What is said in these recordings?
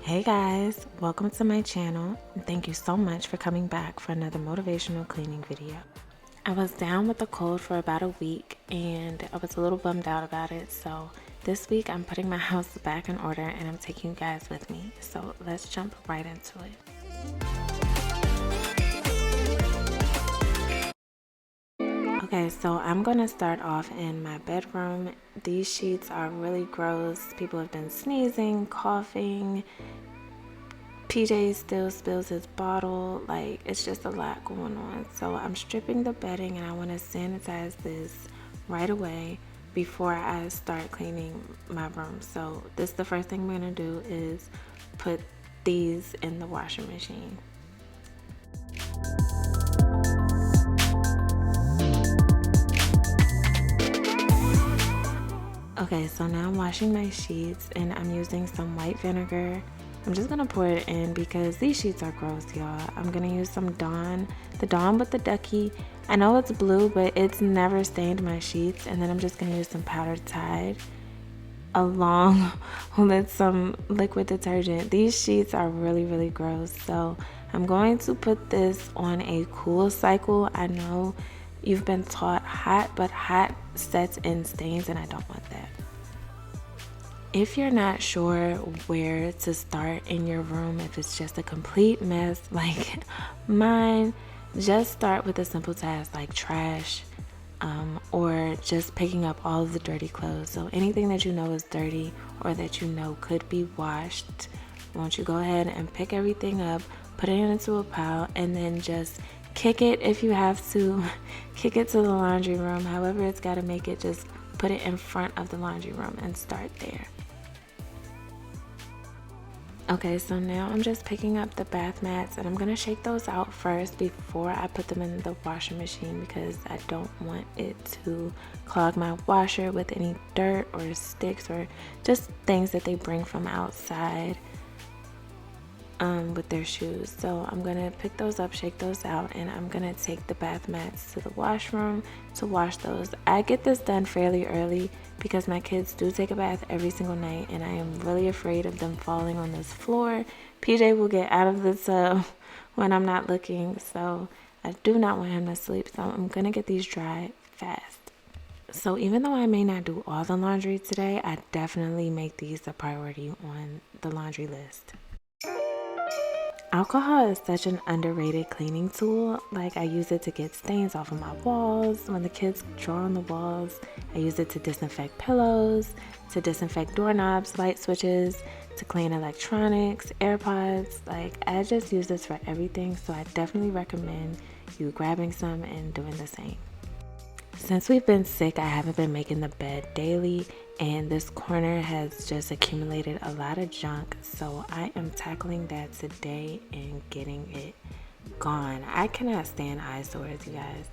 Hey guys, welcome to my channel and thank you so much for coming back for another motivational cleaning video. I was down with a cold for about a week and I was a little bummed out about it, so this week I'm putting my house back in order and I'm taking you guys with me. So let's jump right into it. Okay, so I'm gonna start off in my bedroom. These sheets are really gross. People have been sneezing, coughing. PJ still spills his bottle. Like, it's just a lot going on. So I'm stripping the bedding and I want to sanitize this right away before I start cleaning my room. So this, the first thing we're gonna do is put these in the washing machine. Okay, so now I'm washing my sheets and I'm using some white vinegar. I'm just gonna pour it in because these sheets are gross, y'all. I'm gonna use some Dawn, the Dawn with the ducky. I know it's blue, but it's never stained my sheets. And then I'm just gonna use some powdered Tide along with some liquid detergent. These sheets are really gross. So I'm going to put this on a cool cycle. I know you've been taught hot, but hot sets in stains and I don't want that. If you're not sure where to start in your room, if it's just a complete mess like mine, just start with a simple task like trash, or just picking up all of the dirty clothes. So anything that you know is dirty or that you know could be washed, won't you go ahead and pick everything up, put it into a pile, and then just kick it if you have to. Kick it to the laundry room. However it's got to make it, just put it in front of the laundry room and start there. Okay, so now I'm just picking up the bath mats and I'm gonna shake those out first before I put them in the washing machine because I don't want it to clog my washer with any dirt or sticks or just things that they bring from outside with their shoes. So I'm gonna pick those up, shake those out, and I'm gonna take the bath mats to the washroom to wash those. I get this done fairly early because my kids do take a bath every single night and I am really afraid of them falling on this floor. PJ will get out of the tub when I'm not looking, so I do not want him to sleep, so I'm gonna get these dry fast. So even though I may not do all the laundry today, I definitely make these a priority on the laundry list. Alcohol is such an underrated cleaning tool. Like, I use it to get stains off of my walls. When the kids draw on the walls, I use it to disinfect pillows, to disinfect doorknobs, light switches, to clean electronics, AirPods. Like, I just use this for everything, so I definitely recommend you grabbing some and doing the same. Since we've been sick, I haven't been making the bed daily, and this corner has just accumulated a lot of junk, so I am tackling that today and getting it gone. I cannot stand eyesores, you guys.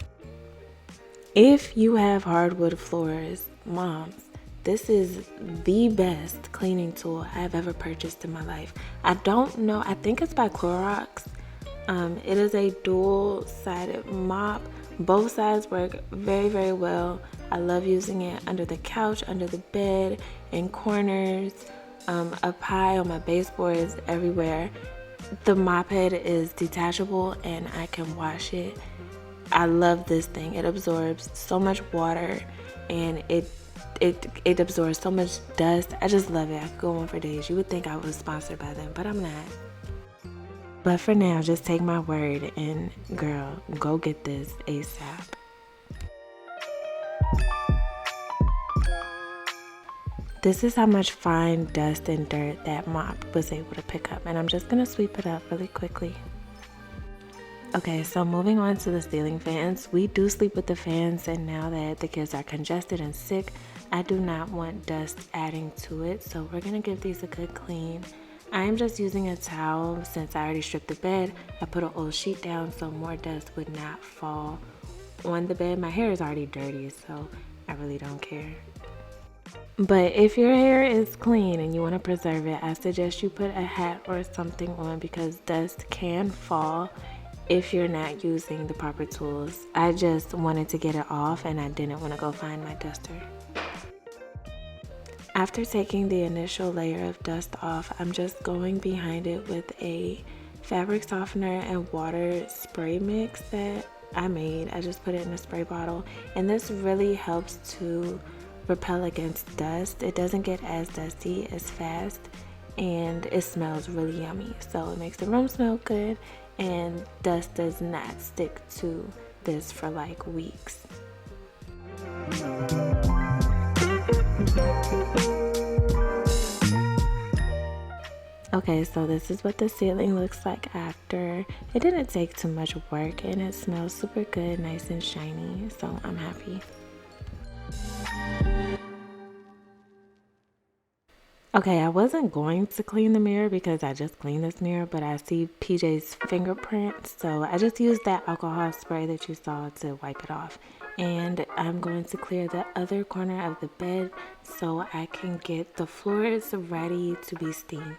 If you have hardwood floors, moms, this is the best cleaning tool I've ever purchased in my life. I don't know, I think it's by Clorox. It is a dual-sided mop. Both sides work very well. I love using it under the couch, under the bed, in corners, up high on my baseboards, everywhere. The mop head is detachable and I can wash it. I love this thing. It absorbs so much water and it absorbs so much dust. I just love it. I could go on for days. You would think I was sponsored by them, but I'm not. But for now, just take my word and girl, go get this ASAP. This is how much fine dust and dirt that mop was able to pick up, and I'm just gonna sweep it up really quickly. Okay, so moving on to the ceiling fans. We do sleep with the fans, and now that the kids are congested and sick, I do not want dust adding to it, so we're gonna give these a good clean. I am just using a towel since I already stripped the bed. I put an old sheet down so more dust would not fall on the bed. My hair is already dirty, so I really don't care. But if your hair is clean and you want to preserve it, I suggest you put a hat or something on because dust can fall if you're not using the proper tools. I just wanted to get it off and I didn't want to go find my duster. After taking the initial layer of dust off, I'm just going behind it with a fabric softener and water spray mix that I made. I just put it in a spray bottle, and this really helps to repel against dust. It doesn't get as dusty as fast, and it smells really yummy. So it makes the room smell good, and dust does not stick to this for like weeks. Okay, so this is what the ceiling looks like after. It didn't take too much work, and it smells super good, nice and shiny, so I'm happy. Okay, I wasn't going to clean the mirror because I just cleaned this mirror, but I see PJ's fingerprints, so I just used that alcohol spray that you saw to wipe it off. And I'm going to clear the other corner of the bed so I can get the floors ready to be steamed.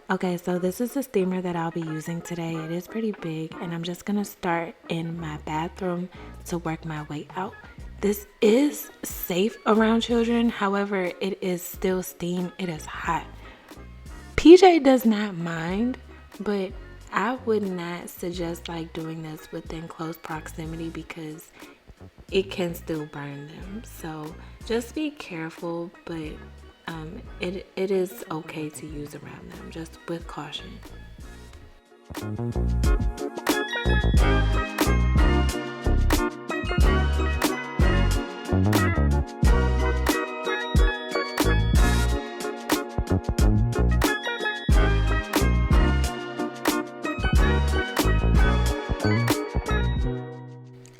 Okay, so this is the steamer that I'll be using today. It is pretty big, and I'm just gonna start in my bathroom to work my way out. This is safe around children, however, it is still steam. It is hot. PJ does not mind, but I would not suggest like doing this within close proximity because it can still burn them. So just be careful, but it is okay to use around them, just with caution.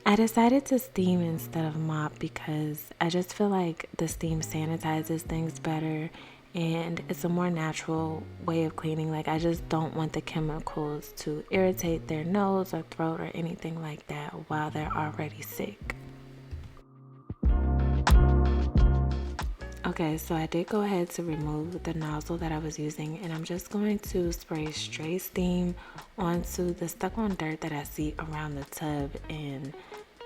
I decided to steam instead of mop because I just feel like the steam sanitizes things better, and it's a more natural way of cleaning. Like, I just don't want the chemicals to irritate their nose or throat or anything like that while they're already sick. Okay, so I did go ahead to remove the nozzle that I was using, and I'm just going to spray straight steam onto the stuck on dirt that I see around the tub and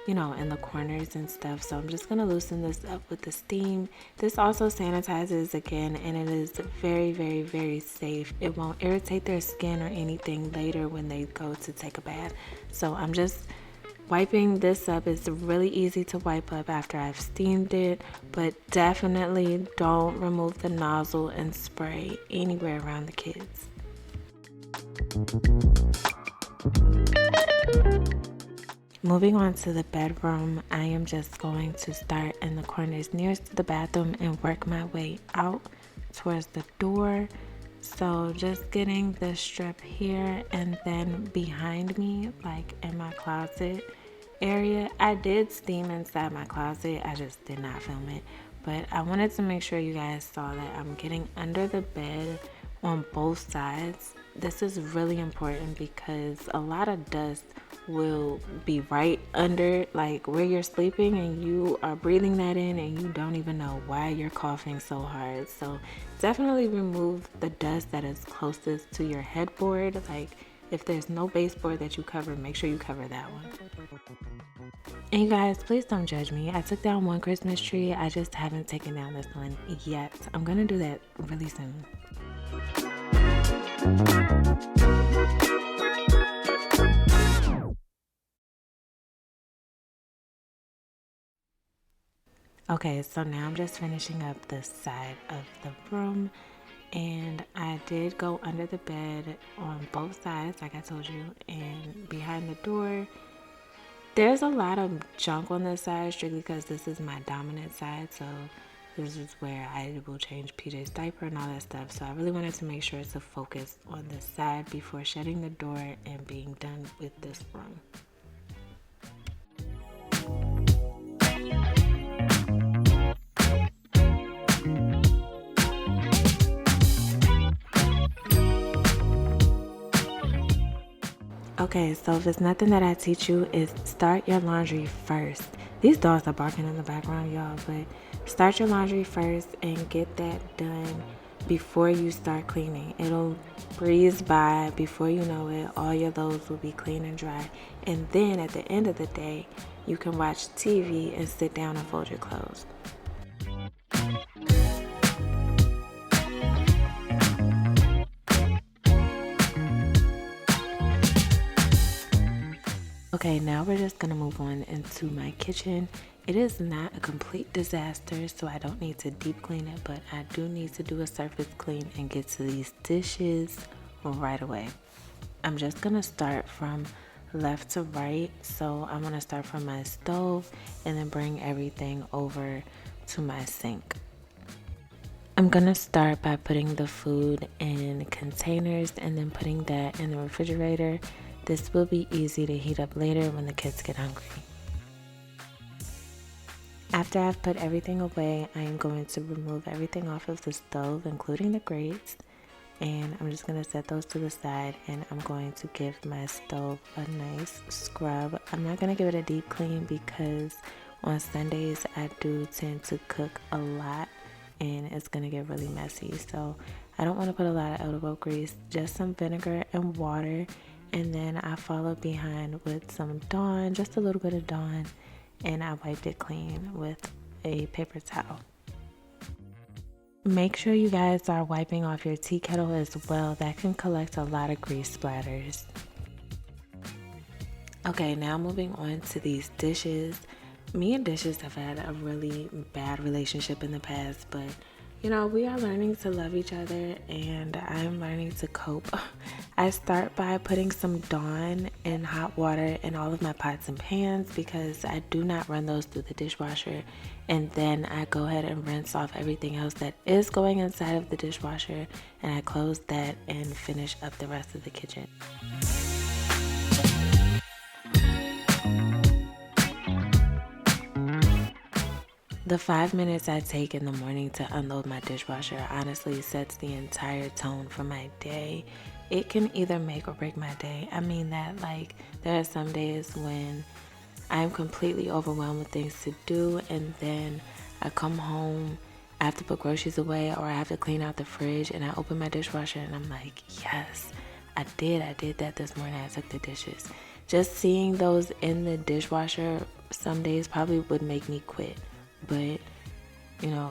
in the corners and stuff. So I'm just going to loosen this up with the steam. This also sanitizes again, and it is very, very, very safe. It won't irritate their skin or anything later when they go to take a bath. So I'm just wiping this up. It's really easy to wipe up after I've steamed it, but definitely don't remove the nozzle and spray anywhere around the kids. Moving on to the bedroom, I am just going to start in the corners nearest to the bathroom and work my way out towards the door. So just getting the strip here, and then behind me, like in my closet area, I did steam inside my closet. I just did not film it, but I wanted to make sure you guys saw that I'm getting under the bed on both sides. This is really important because a lot of dust will be right under like where you're sleeping, and you are breathing that in and you don't even know why you're coughing so hard. So definitely remove the dust that is closest to your headboard. Like if there's no baseboard that you cover, make sure you cover that one. And you guys, please don't judge me. I took down one Christmas tree. I just haven't taken down this one yet. I'm gonna do that really soon. Okay, so now I'm just finishing up the side of the room, and I did go under the bed on both sides, like I told you, and behind the door. There's a lot of junk on this side, strictly because this is my dominant side, so this is where I will change PJ's diaper and all that stuff. So I really wanted to make sure to focus on this side before shutting the door and being done with this room. Okay, so if it's nothing that I teach you, is start your laundry first. These dogs are barking in the background, y'all, but start your laundry first and get that done before you start cleaning. It'll breeze by. Before you know it, all your loads will be clean and dry. And then at the end of the day, you can watch TV and sit down and fold your clothes. Okay, now we're just gonna move on into my kitchen. It is not a complete disaster, so I don't need to deep clean it, but I do need to do a surface clean and get to these dishes right away. I'm just gonna start from left to right. So I'm gonna start from my stove and then bring everything over to my sink. I'm gonna start by putting the food in containers and then putting that in the refrigerator. This will be easy to heat up later when the kids get hungry. After I've put everything away, I am going to remove everything off of the stove, including the grates, and I'm just going to set those to the side, and I'm going to give my stove a nice scrub. I'm not going to give it a deep clean because on Sundays I do tend to cook a lot and it's going to get really messy, so I don't want to put a lot of elbow grease, just some vinegar and water, and then I followed behind with some Dawn, just a little bit of Dawn, and I wiped it clean with a paper towel. Make sure you guys are wiping off your tea kettle as well. That can collect a lot of grease splatters. Okay, now moving on to these dishes. Me and dishes have had a really bad relationship in the past, but we are learning to love each other and I'm learning to cope. I start by putting some Dawn in hot water in all of my pots and pans because I do not run those through the dishwasher. And then I go ahead and rinse off everything else that is going inside of the dishwasher, and I close that and finish up the rest of the kitchen. The 5 minutes I take in the morning to unload my dishwasher honestly sets the entire tone for my day. It can either make or break my day. I mean that, there are some days when I'm completely overwhelmed with things to do, and then I come home, I have to put groceries away, or I have to clean out the fridge, and I open my dishwasher and I'm like, yes, I did that this morning. I took the dishes. Just seeing those in the dishwasher some days probably would make me quit. But,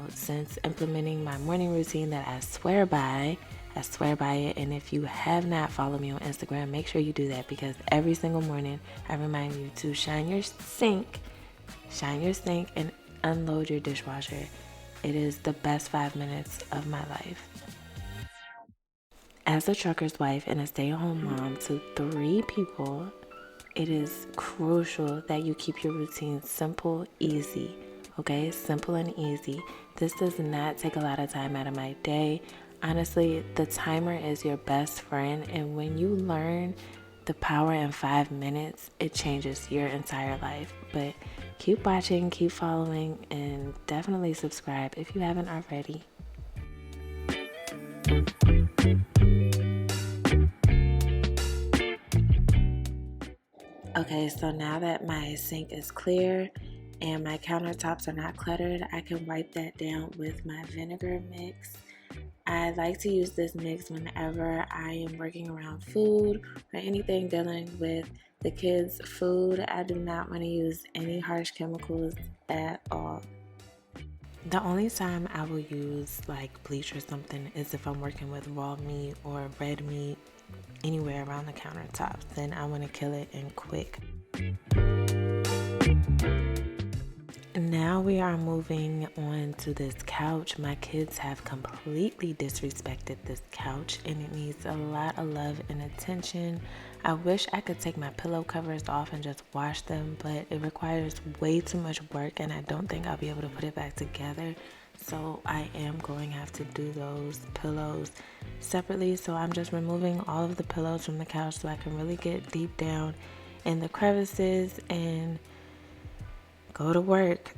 since implementing my morning routine that I swear by it. And if you have not followed me on Instagram, make sure you do that, because every single morning I remind you to shine your sink and unload your dishwasher. It is the best 5 minutes of my life. As a trucker's wife and a stay-at-home mom to 3 people, it is crucial that you keep your routine simple, easy. Okay, simple and easy. This does not take a lot of time out of my day. Honestly, the timer is your best friend, and when you learn the power in 5 minutes, it changes your entire life. But keep watching, keep following, and definitely subscribe if you haven't already. Okay, so now that my sink is clear and my countertops are not cluttered, I can wipe that down with my vinegar mix. I like to use this mix whenever I am working around food or anything dealing with the kids' food. I do not want to use any harsh chemicals at all. The only time I will use bleach or something is if I'm working with raw meat or red meat anywhere around the countertops. Then I want to kill it and quick. Now we are moving on to this couch. My kids have completely disrespected this couch and it needs a lot of love and attention. I wish I could take my pillow covers off and just wash them, but it requires way too much work and I don't think I'll be able to put it back together. So I am going to have to do those pillows separately. So I'm just removing all of the pillows from the couch so I can really get deep down in the crevices and go to work.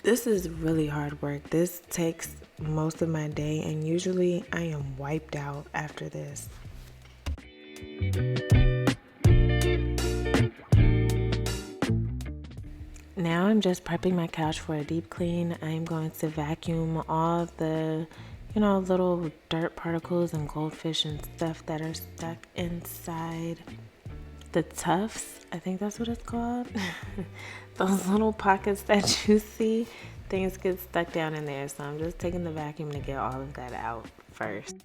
This is really hard work. This takes most of my day, and usually I am wiped out after this. Now I'm just prepping my couch for a deep clean. I'm going to vacuum all the, little dirt particles and goldfish and stuff that are stuck inside the tufts. I think that's what it's called. Those little pockets that you see, things get stuck down in there. So I'm just taking the vacuum to get all of that out first.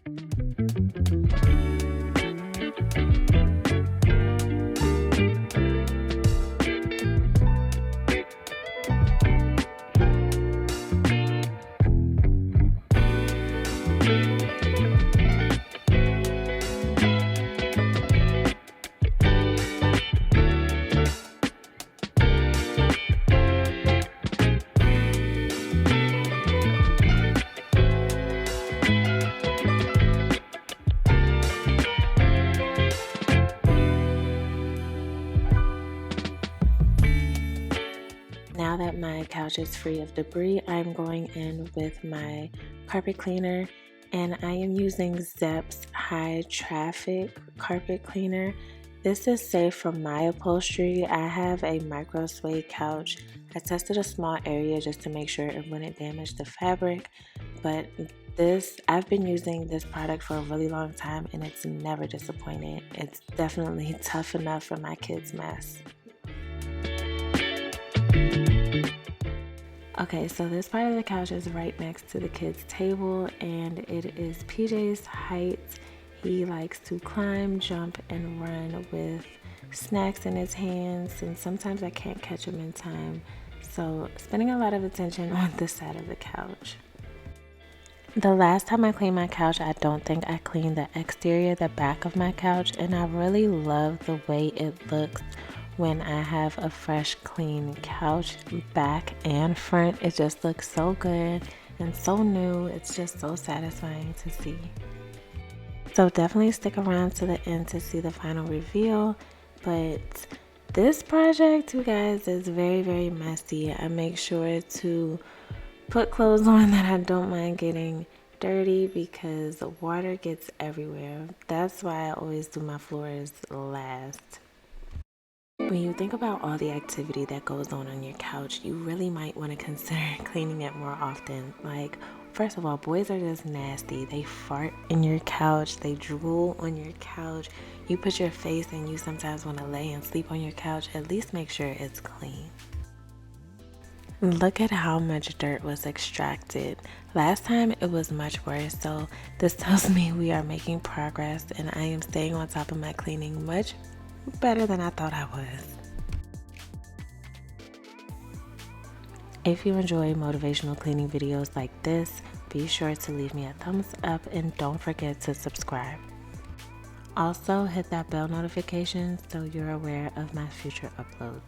couch is free of debris, I'm going in with my carpet cleaner, and I am using Zepp's high traffic carpet cleaner. This is safe for my upholstery. I have a micro suede couch. I tested a small area just to make sure it wouldn't damage the fabric, but I've been using this product for a really long time and it's never disappointed. It's definitely tough enough for my kids' mess. Okay, so this part of the couch is right next to the kids' table, and it is PJ's height. He likes to climb, jump, and run with snacks in his hands, and sometimes I can't catch him in time. So spending a lot of attention on this side of the couch. The last time I cleaned my couch, I don't think I cleaned the exterior, the back of my couch, and I really love the way it looks when I have a fresh, clean couch, back and front. It just looks so good and so new. It's just so satisfying to see. So definitely stick around to the end to see the final reveal. But this project, you guys, is very, very messy. I make sure to put clothes on that I don't mind getting dirty because water gets everywhere. That's why I always do my floors last. When you think about all the activity that goes on your couch, you really might want to consider cleaning it more often. Like, first of all, boys are just nasty. They fart in your couch, they drool on your couch. You put your face and you sometimes want to lay and sleep on your couch. At least make sure it's clean. Look at how much dirt was extracted. Last time it was much worse, so this tells me we are making progress and I am staying on top of my cleaning much better than I thought I was. If you enjoy motivational cleaning videos like this, be sure to leave me a thumbs up and don't forget to subscribe. Also, hit that bell notification so you're aware of my future uploads.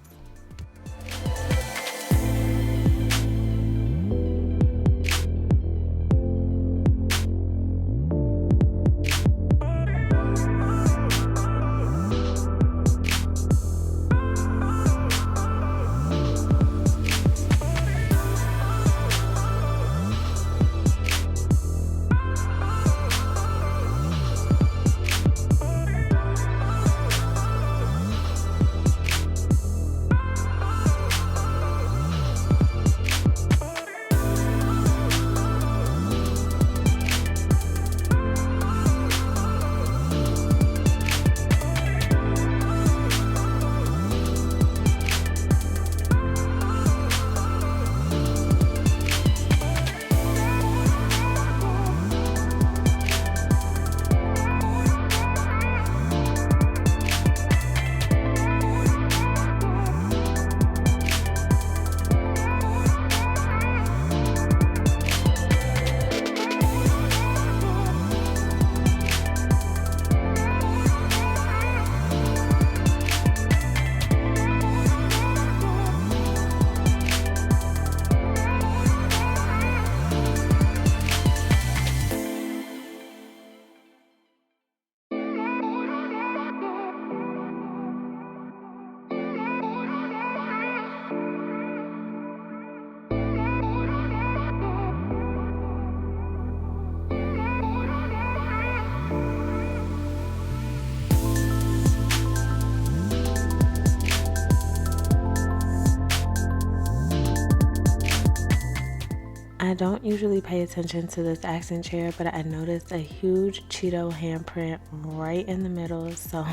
I don't usually pay attention to this accent chair, but I noticed a huge Cheeto handprint right in the middle, so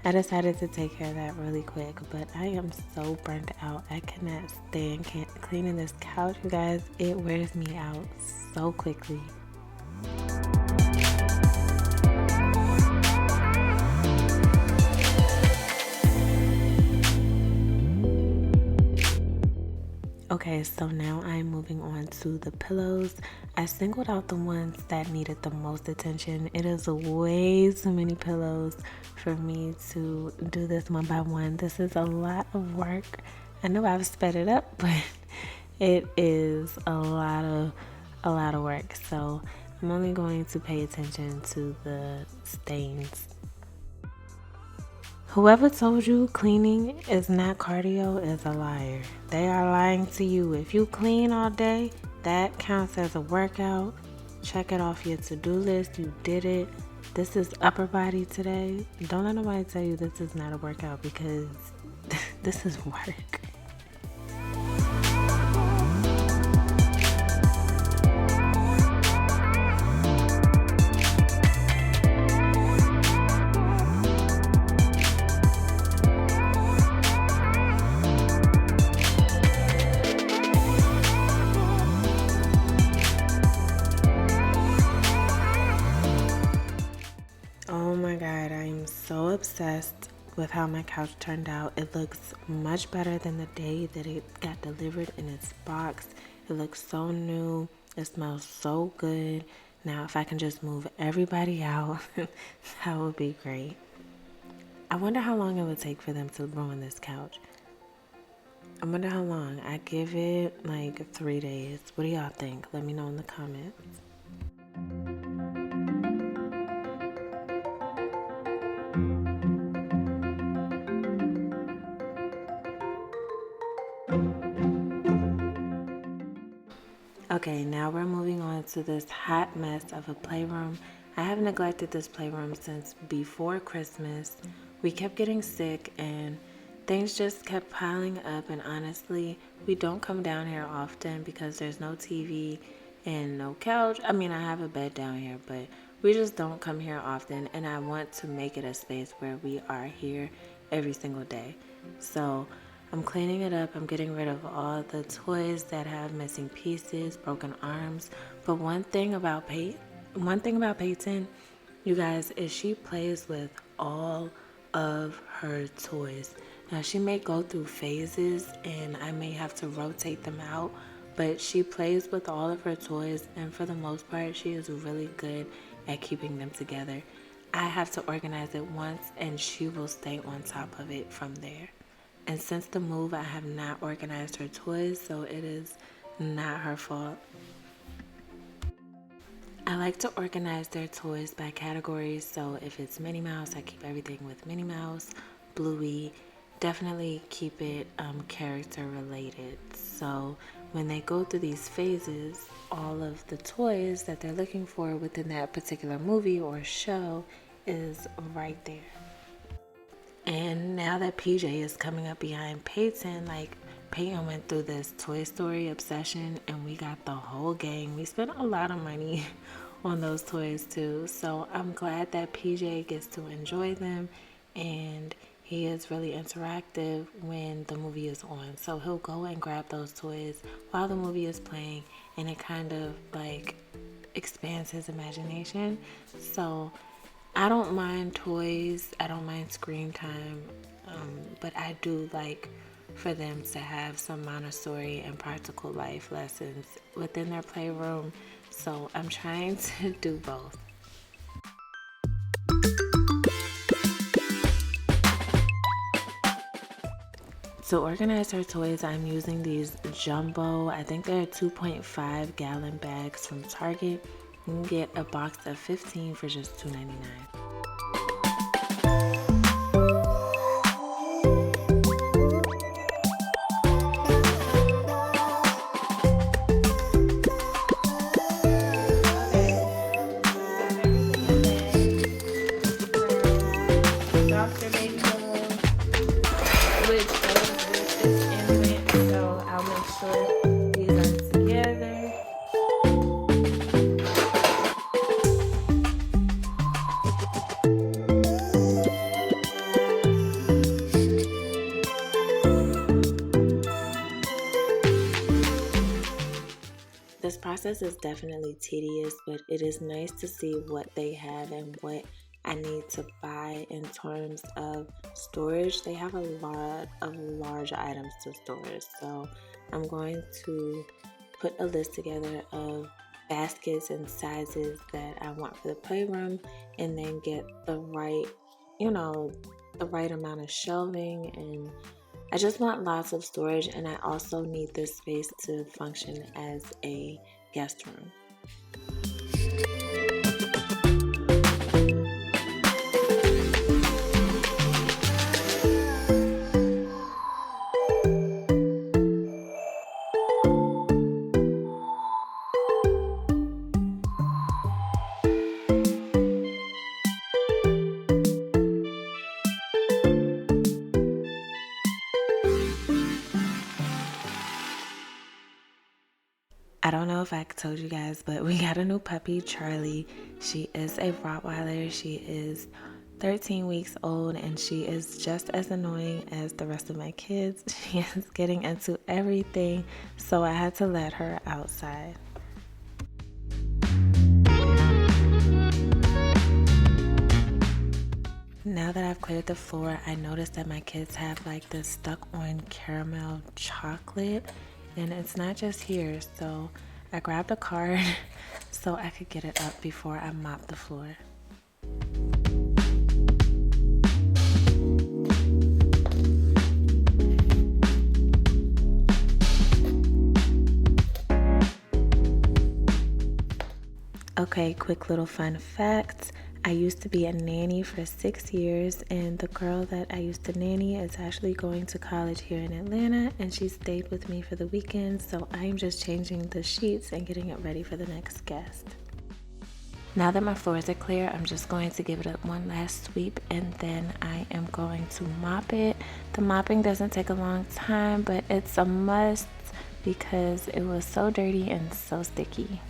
I decided to take care of that really quick. But I am so burnt out. I cannot stand cleaning this couch, you guys. It wears me out so quickly. Okay, so now I'm moving on to the pillows. I singled out the ones that needed the most attention. It is way too many pillows for me to do this one by one. This is a lot of work. I know I've sped it up, but it is a lot of work. So I'm only going to pay attention to the stains. Whoever told you cleaning is not cardio is a liar. They are lying to you. If you clean all day, that counts as a workout. Check it off your to-do list. You did it. This is upper body today. Don't let nobody tell you this is not a workout, because this is work. Oh my God, I am so obsessed with how my couch turned out. It looks much better than the day that it got delivered in its box. It looks so new. It smells so good. Now, if I can just move everybody out, that would be great. I wonder how long it would take for them to ruin this couch. I wonder how long. I give it like 3 days. What do y'all think? Let me know in the comments. Okay, now we're moving on to this hot mess of a playroom. I have neglected this playroom since before Christmas. We kept getting sick and things just kept piling up, and honestly, we don't come down here often because there's no TV and no couch. I mean, I have a bed down here, but we just don't come here often, and I want to make it a space where we are here every single day. So I'm cleaning it up. I'm getting rid of all the toys that have missing pieces, broken arms. But one thing about Peyton, you guys, is she plays with all of her toys. Now, she may go through phases and I may have to rotate them out, but she plays with all of her toys, and for the most part, she is really good at keeping them together. I have to organize it once and she will stay on top of it from there. And since the move, I have not organized her toys, so it is not her fault. I like to organize their toys by categories, so if it's Minnie Mouse, I keep everything with Minnie Mouse. Bluey, definitely keep it character related. So when they go through these phases, all of the toys that they're looking for within that particular movie or show is right there. And now that PJ is coming up behind Peyton, like Peyton went through this Toy Story obsession and we got the whole gang. We spent a lot of money on those toys too. So I'm glad that PJ gets to enjoy them, and he is really interactive when the movie is on. So he'll go and grab those toys while the movie is playing, and it kind of like expands his imagination. So I don't mind toys, I don't mind screen time, but I do like for them to have some Montessori and practical life lessons within their playroom. So I'm trying to do both. To organize her toys, I'm using these jumbo, I think they're 2.5 gallon bags from Target. You can get a box of 15 for just $2.99. This process is definitely tedious, but it is nice to see what they have and what I need to buy in terms of storage. They have a lot of large items to store, so I'm going to put a list together of baskets and sizes that I want for the playroom, and then get the right amount of shelving. And I just want lots of storage, and I also need this space to function as a guest room. I don't know if I told you guys, but we got a new puppy, Charlie. She is a Rottweiler. She is 13 weeks old and she is just as annoying as the rest of my kids. She is getting into everything, so I had to let her outside. Now that I've cleared the floor, I noticed that my kids have like this stuck on caramel chocolate, and it's not just here, so I grabbed a card so I could get it up before I mop the floor. Okay, quick little fun fact. I used to be a nanny for 6 years, and the girl that I used to nanny is actually going to college here in Atlanta, and she stayed with me for the weekend, so I am just changing the sheets and getting it ready for the next guest. Now that my floors are clear, I'm just going to give it one last sweep, and then I am going to mop it. The mopping doesn't take a long time, but it's a must because it was so dirty and so sticky.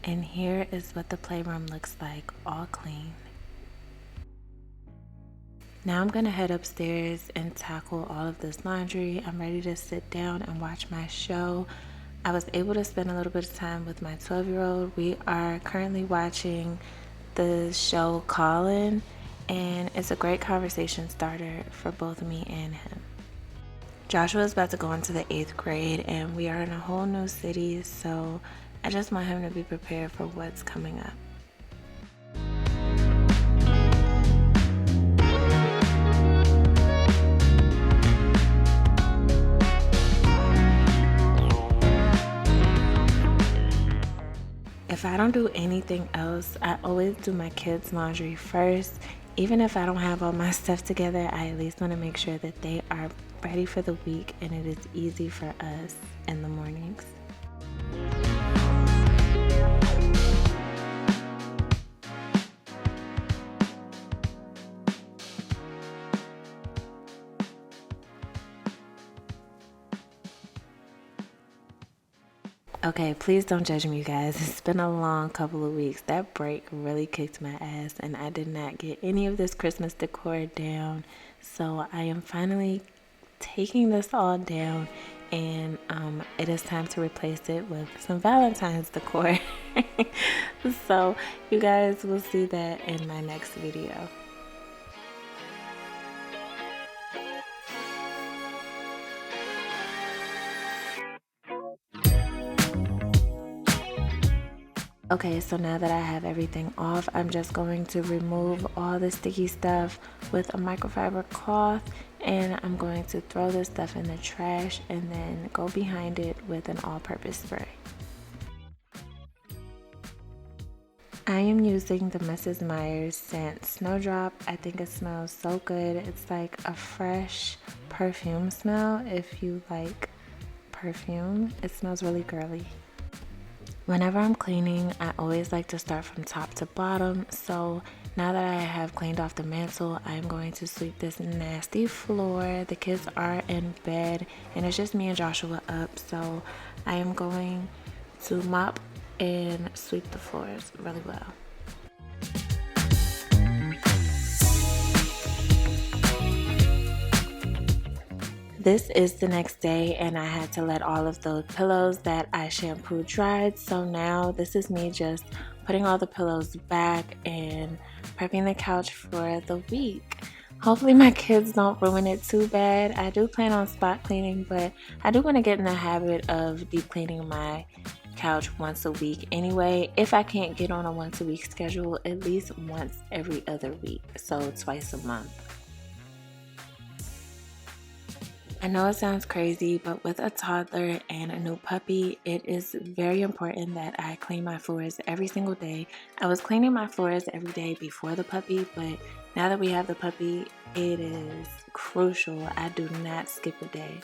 And here is what the playroom looks like, all clean. Now I'm gonna head upstairs and tackle all of this laundry. I'm ready to sit down and watch my show. I was able to spend a little bit of time with my 12-year-old. We are currently watching the show Colin, and it's a great conversation starter for both me and him. Joshua is about to go into the 8th grade, and we are in a whole new city, so I just want him to be prepared for what's coming up. If I don't do anything else, I always do my kids' laundry first. Even if I don't have all my stuff together, I at least want to make sure that they are ready for the week and it is easy for us in the mornings. Okay, please don't judge me, you guys. It's been a long couple of weeks. That break really kicked my ass, and I did not get any of this Christmas decor down. So I am finally taking this all down, and it is time to replace it with some Valentine's decor. So you guys will see that in my next video. Okay, so now that I have everything off, I'm just going to remove all the sticky stuff with a microfiber cloth, and I'm going to throw this stuff in the trash and then go behind it with an all-purpose spray. I am using the Mrs. Meyer's scent Snowdrop. I think it smells so good. It's like a fresh perfume smell if you like perfume. It smells really girly. Whenever I'm cleaning, I always like to start from top to bottom. So now that I have cleaned off the mantle, I'm going to sweep this nasty floor. The kids are in bed and it's just me and Joshua up. So I am going to mop and sweep the floors really well. This is the next day and I had to let all of those pillows that I shampooed dried. So now this is me just putting all the pillows back and prepping the couch for the week. Hopefully my kids don't ruin it too bad. I do plan on spot cleaning, but I do want to get in the habit of deep cleaning my couch once a week anyway. If I can't get on a once a week schedule, at least once every other week, so twice a month. I know it sounds crazy, but with a toddler and a new puppy, it is very important that I clean my floors every single day. I was cleaning my floors every day before the puppy, but now that we have the puppy, it is crucial. I do not skip a day.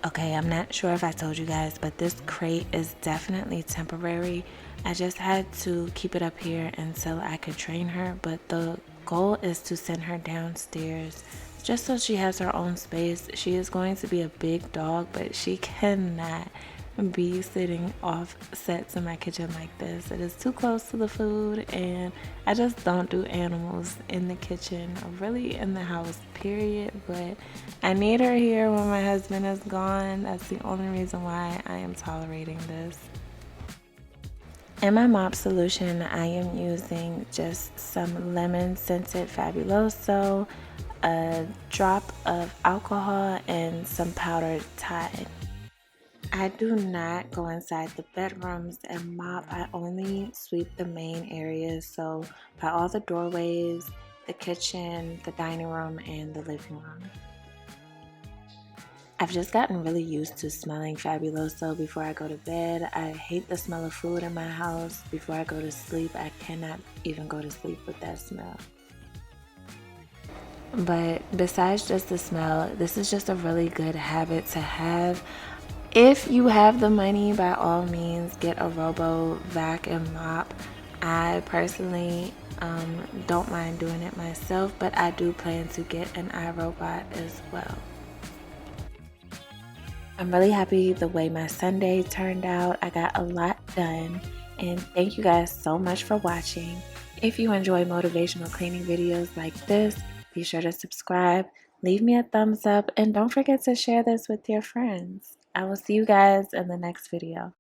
Okay, I'm not sure if I told you guys, but this crate is definitely temporary. I just had to keep it up here until I could train her, but the goal is to send her downstairs just so she has her own space. She is going to be a big dog, but she cannot be sitting offset to my kitchen like this. It is too close to the food, and I just don't do animals in the kitchen or really in the house, period. But I need her here when my husband is gone. That's the only reason why I am tolerating this. In my mop solution, I am using just some lemon scented Fabuloso, a drop of alcohol, and some powdered Tide. I do not go inside the bedrooms and mop. I only sweep the main areas, so by all the doorways, the kitchen, the dining room, and the living room. I've just gotten really used to smelling Fabuloso before I go to bed. I hate the smell of food in my house. Before I go to sleep, I cannot even go to sleep with that smell. But besides just the smell, this is just a really good habit to have. If you have the money, by all means, get a robo vac and mop. I personally don't mind doing it myself, but I do plan to get an iRobot as well. I'm really happy the way my Sunday turned out. I got a lot done, and thank you guys so much for watching. If you enjoy motivational cleaning videos like this, be sure to subscribe, leave me a thumbs up, and don't forget to share this with your friends. I will see you guys in the next video.